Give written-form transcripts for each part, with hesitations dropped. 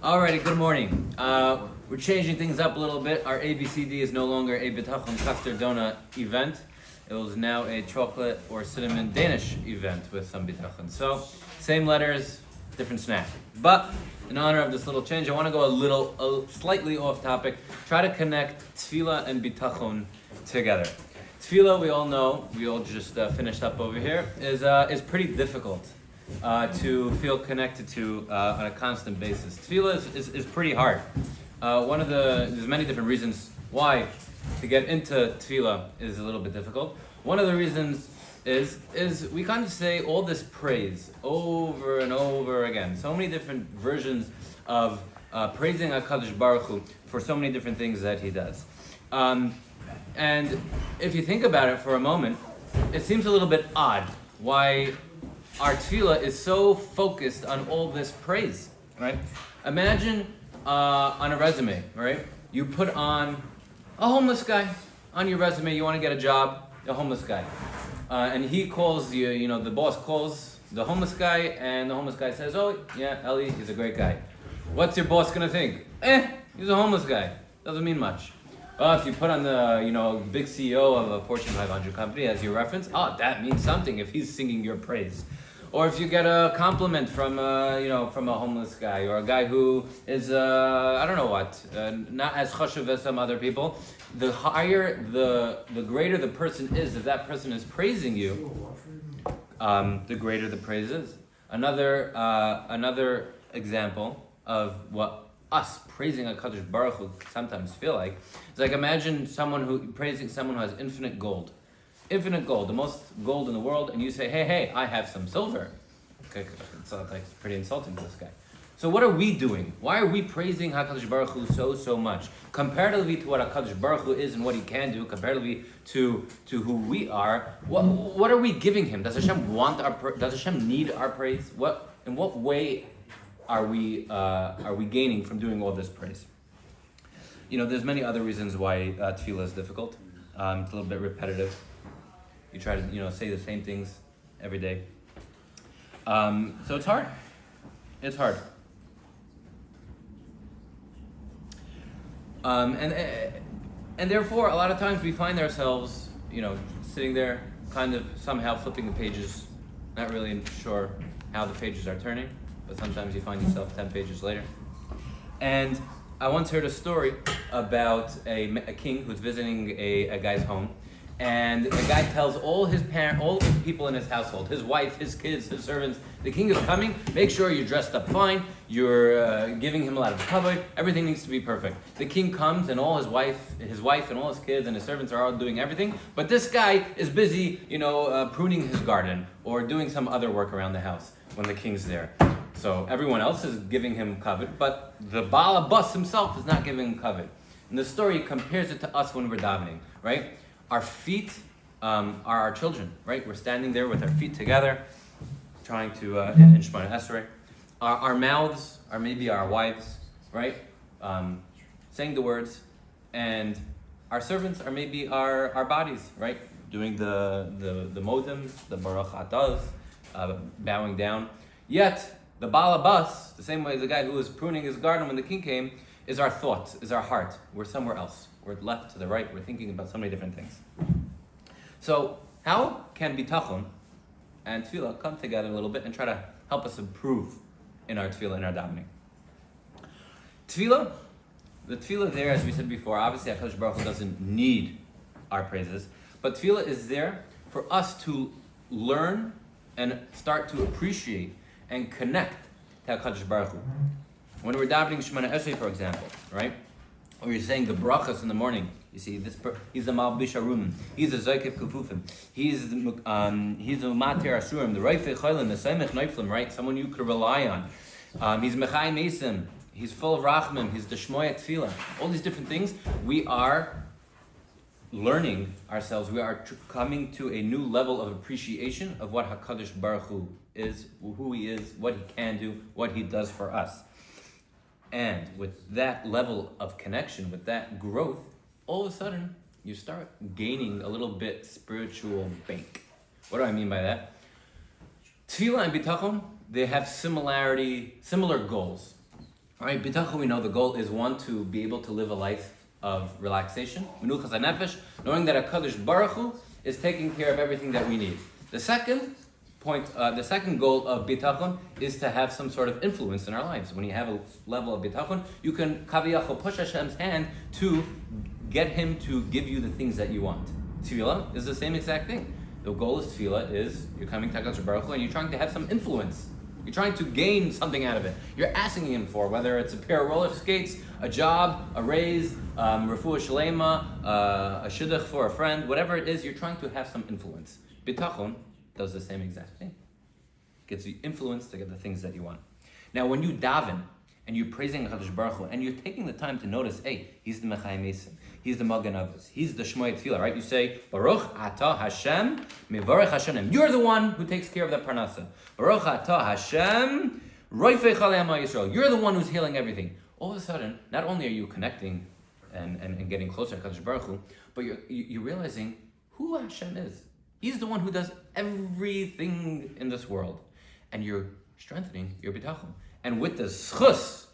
Alrighty, good morning. We're changing things up a little bit. Our A.B.C.D is no longer a Bitachon custard donut event. It was now a chocolate or cinnamon Danish event with some Bitachon. So, same letters, different snack. But, in honor of this little change, I want to go slightly off topic. Try to connect Tefillah and Bitachon together. Tefillah, we all know, we all just finished up over here, is pretty difficult to feel connected to on a constant basis. Tefillah is pretty hard. There's many different reasons why to get into Tefillah is a little bit difficult. One of the reasons is we kind of say all this praise over and over again. So many different versions of praising HaKadosh Baruch Hu for so many different things that He does. And if you think about it for a moment, it seems a little bit odd why our tefillah is so focused on all this praise, right? Imagine on a resume, right? You put on a homeless guy on your resume. You want to get a job, a homeless guy. And he calls you, the boss calls the homeless guy, and the homeless guy says, oh, yeah, Ellie, he's a great guy. What's your boss going to think? He's a homeless guy. Doesn't mean much. If you put on the, big CEO of a Fortune 500 company as your reference, that means something if he's singing your praise. Or if you get a compliment from a homeless guy, or a guy who is, not as chashuv as some other people, the higher, the greater the person is, if that person is praising you, the greater the praise is. Another example of what us praising HaKadosh Baruch Hu sometimes feel like, it's like imagine praising someone who has infinite gold, the most gold in the world, and you say, hey, I have some silver. Okay, it's pretty insulting to this guy. So what are we doing? Why are we praising HaKadosh Baruch Hu so much? Comparatively to what HaKadosh Baruch Hu is and what He can do, comparatively to who we are, what are we giving Him? Does Hashem need our praise? In what way are we gaining from doing all this praise? There's many other reasons why tefillah is difficult. It's a little bit repetitive. You try to, say the same things every day. So it's hard. It's hard. And therefore, a lot of times we find ourselves, sitting there, kind of somehow flipping the pages, not really sure how the pages are turning, but sometimes you find yourself 10 pages later. And I once heard a story about a king who's visiting a guy's home, and the guy tells all the people in his household, his wife, his kids, his servants, the king is coming, make sure you're dressed up fine, you're giving him a lot of kavod, everything needs to be perfect. The king comes, and all his wife and all his kids and his servants are all doing everything, but this guy is busy, pruning his garden or doing some other work around the house when the king's there. So everyone else is giving him kavod, but the Baal Bus himself is not giving him kavod. And the story compares it to us when we're davening, right? Our feet are our children, right? We're standing there with our feet together, trying to, in Shemona Esrei. Our mouths are maybe our wives, right? Saying the words. And our servants are maybe our bodies, right? Doing the modems, the baruch atahs, bowing down. Yet, the Baal Bus, the same way as the guy who was pruning his garden when the king came, is our thoughts, is our heart. We're somewhere else. We're left to the right. We're thinking about so many different things. So, how can Bitachon and Tefillah come together a little bit and try to help us improve in our Tefillah, in our davening? The Tefillah there, as we said before, obviously HaKadosh Baruch Hu doesn't need our praises, but Tefillah is there for us to learn and start to appreciate and connect to HaKadosh Baruch Hu. When we're davening Shemona Esrei, for example, right? Or you're saying the brachas in the morning. You see, he's the Malbish Arum. He's the Zoykef Kufufim. He's the Matir Asurim, the Reifei Cholim, the Semech Neiflim, right? Someone you could rely on. He's Mechai Mesim. He's full of Rachmim. He's the Shmoya Tefillah. All these different things. We are learning ourselves. We are coming to a new level of appreciation of what HaKadosh Baruch Hu is, who He is, what He can do, what He does for us. And with that level of connection, with that growth, all of a sudden, you start gaining a little bit spiritual bank. What do I mean by that? Tefillah and Bitachon, they have similar goals. All right, bitachon, we know the goal is one, to be able to live a life of relaxation, menuchas hanefesh, knowing that HaKadosh Baruch Hu is taking care of everything that we need. The second goal of bitachon is to have some sort of influence in our lives. When you have a level of bitachon, you can kaviyachol push Hashem's hand to get Him to give you the things that you want. Tefillah is the same exact thing. The goal of tefillah is you're coming to HaKadosh Baruch Hu and you're trying to have some influence. You're trying to gain something out of it. You're asking Him for, whether it's a pair of roller skates, a job, a raise, refuah shalema, a shidduch for a friend, whatever it is, you're trying to have some influence. Bitachon does the same exact thing. Gets you influence to get the things that you want. Now, when you daven and you're praising HaKadosh Baruch Hu and you're taking the time to notice, hey, He's the Mechayim Esim, He's the Magen Avos, He's the Shmoy Tefillah, right? You say, Baruch Atah Hashem Mevarech Hashanim. You're the one who takes care of that parnasa. Baruch Atah Hashem Roifei Chalei Amo Yisrael. You're the one who's healing everything. All of a sudden, not only are you connecting and getting closer to HaKadosh Baruch Hu, but you're realizing who Hashem is. He's the one who does everything in this world. And you're strengthening your bitachon. And with the schus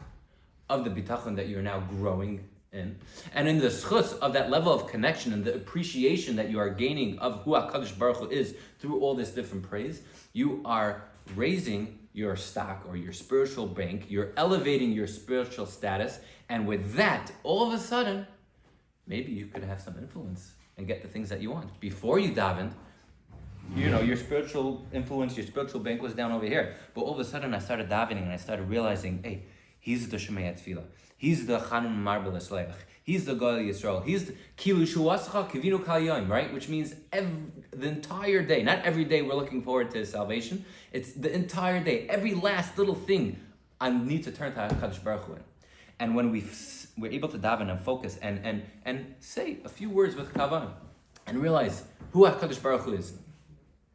of the bitachon that you're now growing in, and in the schus of that level of connection and the appreciation that you are gaining of who HaKadosh Baruch Hu is through all this different praise, you are raising your stock or your spiritual bank, you're elevating your spiritual status, and with that, all of a sudden, maybe you could have some influence and get the things that you want. Before you davened, your spiritual influence, your spiritual bank was down over here. But all of a sudden I started davening and I started realizing, hey, He's the Shemei Tefillah. He's the Chanun Marbel Esleich. He's the God of Yisrael. He's the Kilu Shuascha Kivinu Kal Yom, right? Which means the entire day. Not every day we're looking forward to salvation. It's the entire day. Every last little thing I need to turn to HaKadosh Baruch Hu in. And when we're able to daven and focus and say a few words with kavanah and realize who HaKadosh Baruch Hu is,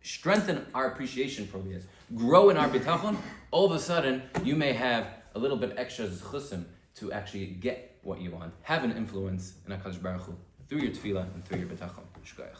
strengthen our appreciation for who He is, grow in our bitachon, all of a sudden you may have a little bit extra zchusim to actually get what you want, have an influence in HaKadosh Baruch Hu through your tefillah and through your bitachon. Shkoyach.